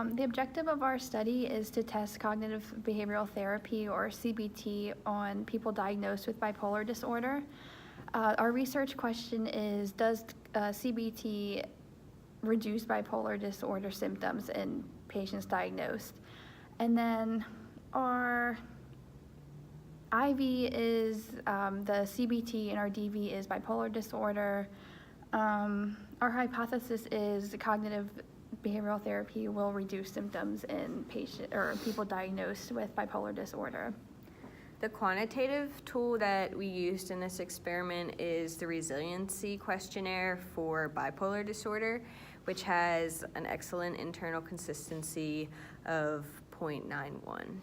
The objective of our study is to test cognitive behavioral therapy, or CBT, on people diagnosed with bipolar disorder. Our research question is, does CBT reduce bipolar disorder symptoms in patients diagnosed? And then our IV is the CBT, and our DV is bipolar disorder. Our hypothesis is cognitive behavioral therapy will reduce symptoms in people diagnosed with bipolar disorder. The quantitative tool that we used in this experiment is the resiliency questionnaire for bipolar disorder, which has an excellent internal consistency of 0.91.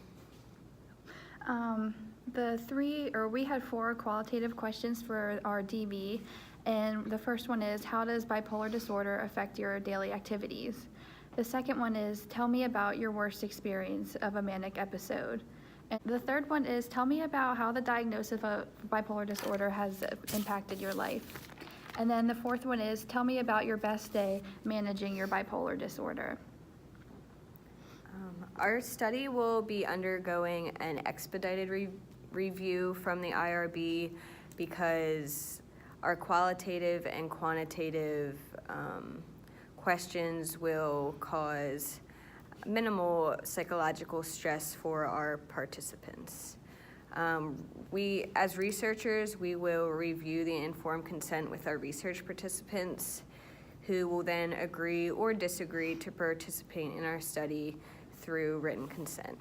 We had 4 qualitative questions for our DV, and the first one is, how does bipolar disorder affect your daily activities? The second one is, tell me about your worst experience of a manic episode. And the third one is, tell me about how the diagnosis of bipolar disorder has impacted your life. And then the fourth one is, tell me about your best day managing your bipolar disorder. Our study will be undergoing an expedited review from the IRB because our qualitative and quantitative questions will cause minimal psychological stress for our participants. We, as researchers, we will review the informed consent with our research participants, who will then agree or disagree to participate in our study through written consent.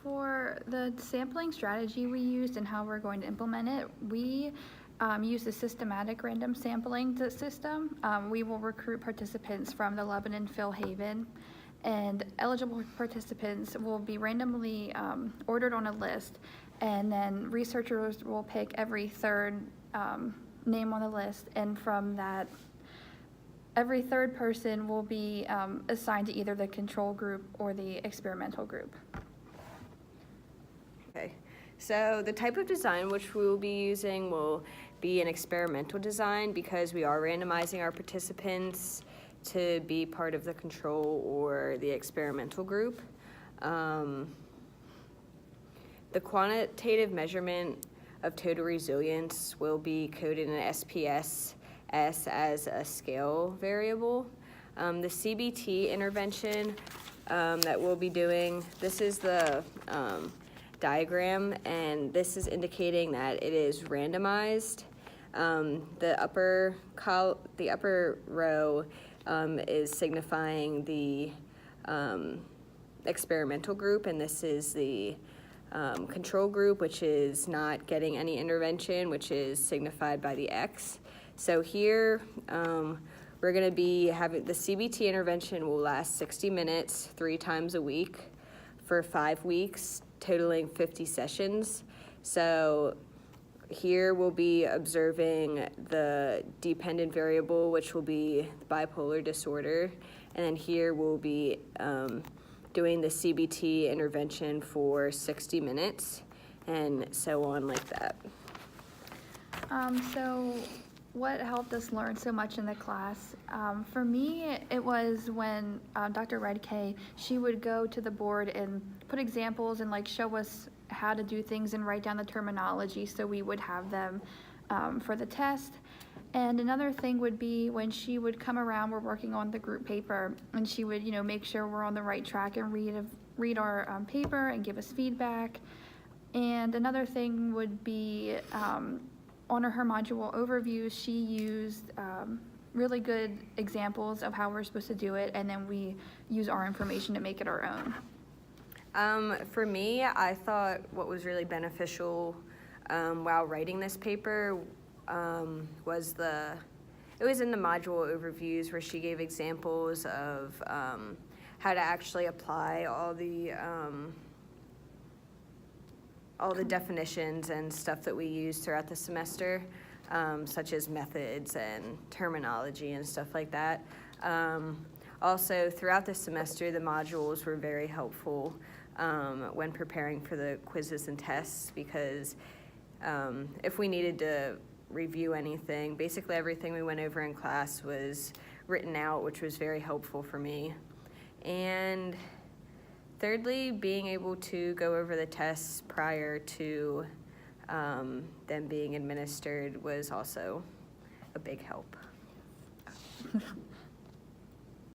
For the sampling strategy we used and how we're going to implement it, we use the systematic random sampling system. We will recruit participants from the Lebanon Phil Haven, and eligible participants will be randomly ordered on a list, and then researchers will pick every third name on the list, and from that, every third person will be assigned to either the control group or the experimental group. Okay, so the type of design which we will be using will be an experimental design because we are randomizing our participants to be part of the control or the experimental group. The quantitative measurement of total resilience will be coded in SPS S as a scale variable. The CBT intervention that we'll be doing, this is the diagram, and this is indicating that it is randomized. The upper row is signifying the experimental group, and this is the control group, which is not getting any intervention, which is signified by the X. So here we're going to be having the CBT intervention will last 60 minutes 3 times a week for 5 weeks, totaling 50 sessions. So here we'll be observing the dependent variable, which will be bipolar disorder, and then here we'll be doing the CBT intervention for 60 minutes, and so on like that. So what helped us learn so much in the class? For me, it was when Dr. Redkay, she would go to the board and put examples and show us how to do things and write down the terminology so we would have them for the test. And another thing would be when she would come around, we're working on the group paper, and she would, make sure we're on the right track and read our paper and give us feedback. And another thing would be on her module overviews, she used really good examples of how we're supposed to do it, and then we use our information to make it our own. For me, I thought what was really beneficial while writing this paper was it was in the module overviews where she gave examples of how to actually apply all the definitions and stuff that we use throughout the semester, such as methods and terminology and stuff like that. Also, throughout the semester, the modules were very helpful when preparing for the quizzes and tests because if we needed to review anything, basically everything we went over in class was written out, which was very helpful for me. And thirdly, being able to go over the tests prior to them being administered was also a big help.